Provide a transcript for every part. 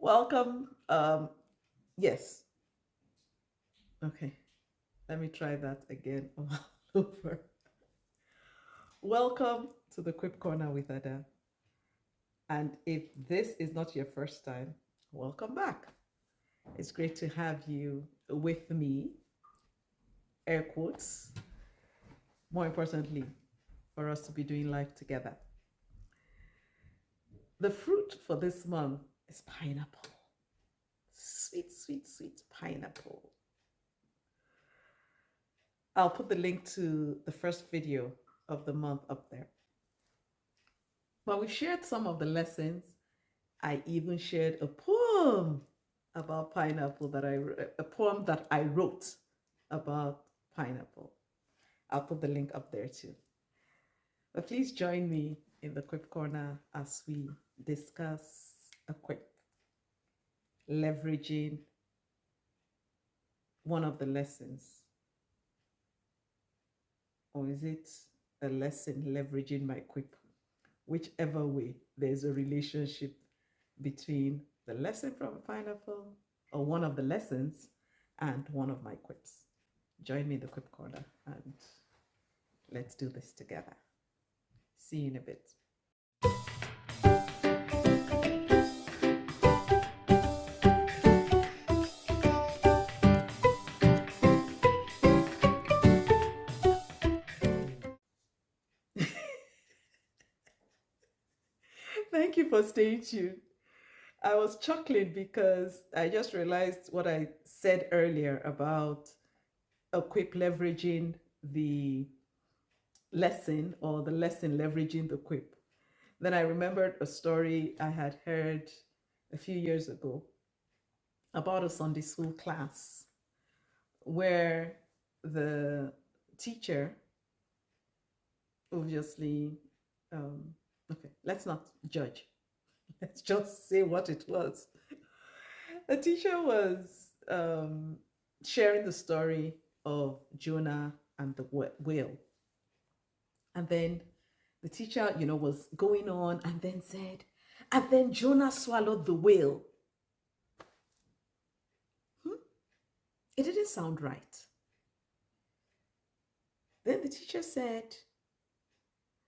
Welcome. Yes. Okay. Let me try that again all over. Welcome to the Quip Corner with Ada. And if this is not your first time, welcome back. It's great to have you with me, air quotes, more importantly, for us to be doing life together. The fruit for this month is pineapple. Sweet, sweet, sweet pineapple. I'll put the link to the first video of the month up there. But we shared some of the lessons. I even shared a poem about pineapple a poem that I wrote about pineapple. I'll put the link up there too. But please join me in the Quip Corner as we discuss a quip, leveraging one of the lessons. Or is it a lesson leveraging my quip? Whichever way, there's a relationship between the lesson from a pineapple or one of the lessons and one of my quips. Join me in the Quip Corner and let's do this together. See you in a bit. Thank you for staying tuned. I was chuckling because I just realized what I said earlier about a quip leveraging the lesson or the lesson leveraging the quip. Then I remembered a story I had heard a few years ago about a Sunday school class where the teacher, obviously, okay, let's not judge. Let's just say what it was. The teacher was sharing the story of Jonah and the whale. And then the teacher, was going on and then said, and then Jonah swallowed the whale. It didn't sound right. Then the teacher said,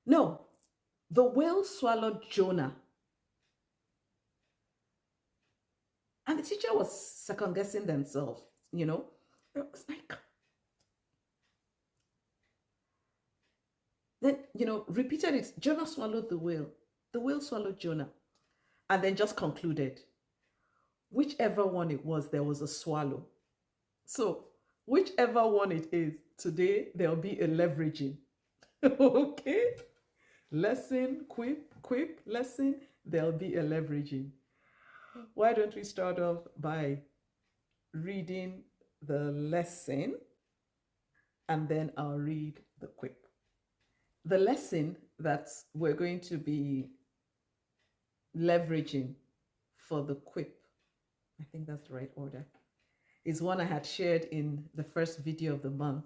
no, the whale swallowed Jonah. And the teacher was second guessing themselves, It was like, then, repeated it. Jonah swallowed the whale. The whale swallowed Jonah. And then just concluded, whichever one it was, there was a swallow. So, whichever one it is, today there'll be a leveraging. Okay? Lesson, quip, lesson, there'll be a leveraging. Why don't we start off by reading the lesson and then I'll read the quip. The lesson that we're going to be leveraging for the quip, I think that's the right order, is one I had shared in the first video of the month.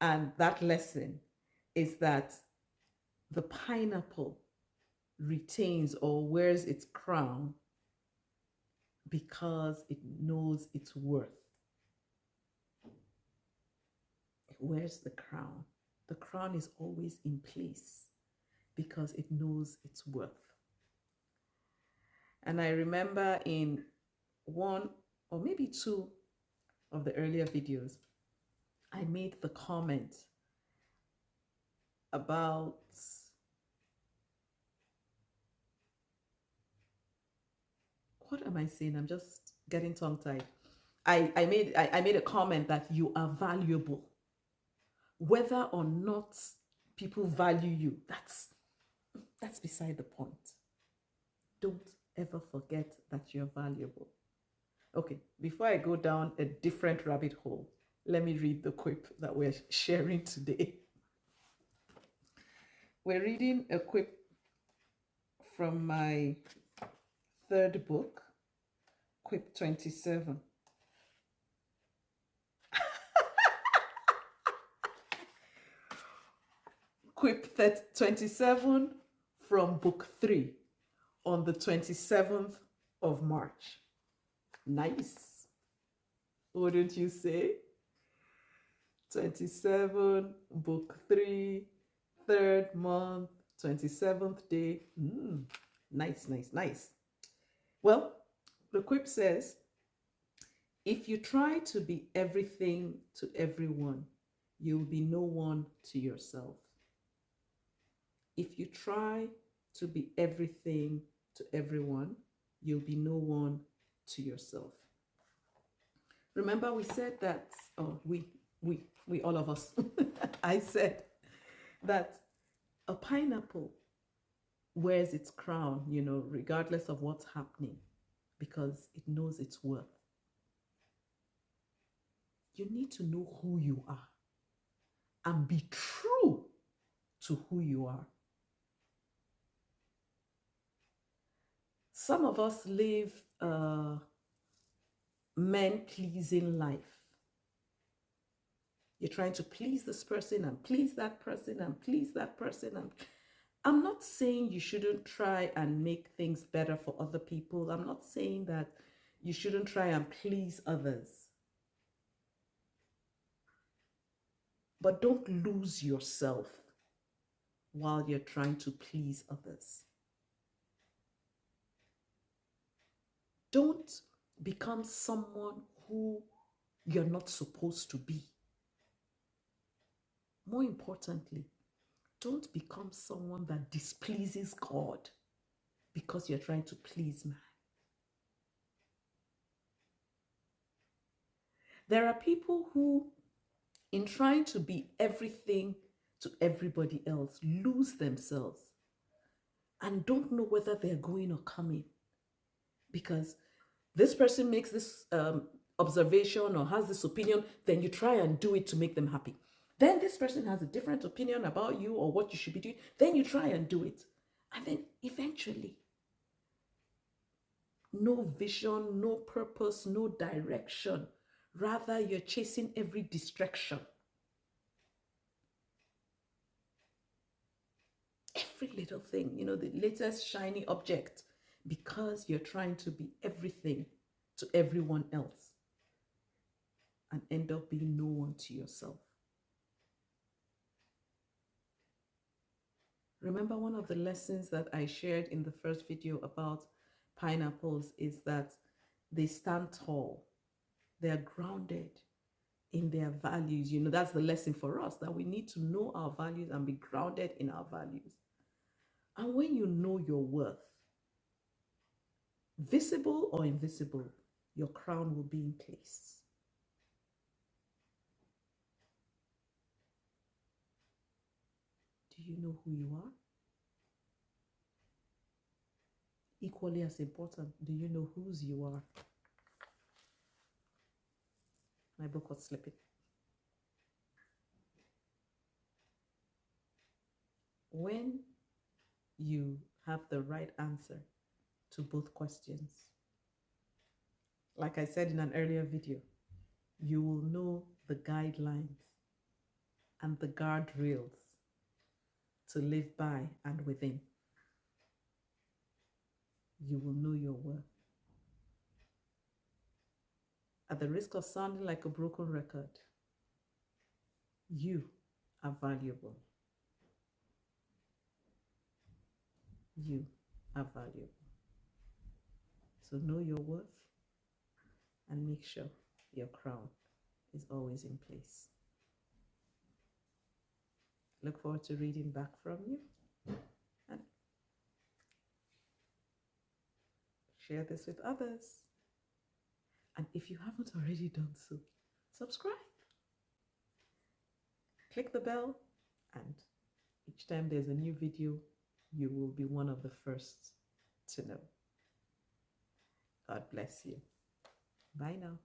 And that lesson is that the pineapple retains or wears its crown because it knows its worth. It wears the crown. The crown is always in place because it knows its worth. And I remember in one or maybe two of the earlier videos, I made the comment about what am I saying? I'm just getting tongue-tied. I made a comment that you are valuable. Whether or not people value you, that's beside the point. Don't ever forget that you're valuable. Okay, before I go down a different rabbit hole, let me read the quip that we're sharing today. We're reading a quip from my third book, Quip 27. Quip 27 from book 3 on the 27th of March. Nice. Wouldn't you say? 27, book 3, third month, 27th day. Nice, nice, nice. Well, the quip says, if you try to be everything to everyone, you'll be no one to yourself. If you try to be everything to everyone, you'll be no one to yourself. Remember, we said that, we, all of us, I said that a pineapple wears its crown, regardless of what's happening, because it knows its worth. You need to know who you are and be true to who you are. Some of us live a men-pleasing life. You're trying to please this person and please that person and please that person. And I'm not saying you shouldn't try and make things better for other people. I'm not saying that you shouldn't try and please others. But don't lose yourself while you're trying to please others. Don't become someone who you're not supposed to be. More importantly, don't become someone that displeases God because you're trying to please man. There are people who, in trying to be everything to everybody else, lose themselves and don't know whether they're going or coming, because this person makes this observation or has this opinion, then you try and do it to make them happy. Then this person has a different opinion about you or what you should be doing, then you try and do it. And then eventually, no vision, no purpose, no direction. Rather, you're chasing every distraction. Every little thing, the latest shiny object, because you're trying to be everything to everyone else and end up being no one to yourself. Remember, one of the lessons that I shared in the first video about pineapples is that they stand tall. They are grounded in their values. That's the lesson for us, that we need to know our values and be grounded in our values. And when you know your worth, visible or invisible, your crown will be in place. Do you know who you are? Equally as important, do you know whose you are? My book was slipping. When you have the right answer to both questions, like I said in an earlier video, you will know the guidelines and the guardrails to live by and within. You will know your worth. At the risk of sounding like a broken record, you are valuable. You are valuable. So know your worth and make sure your crown is always in place. Look forward to reading back from you, and share this with others. And if you haven't already done so, subscribe. Click the bell, and each time there's a new video, you will be one of the first to know. God bless you. Bye now.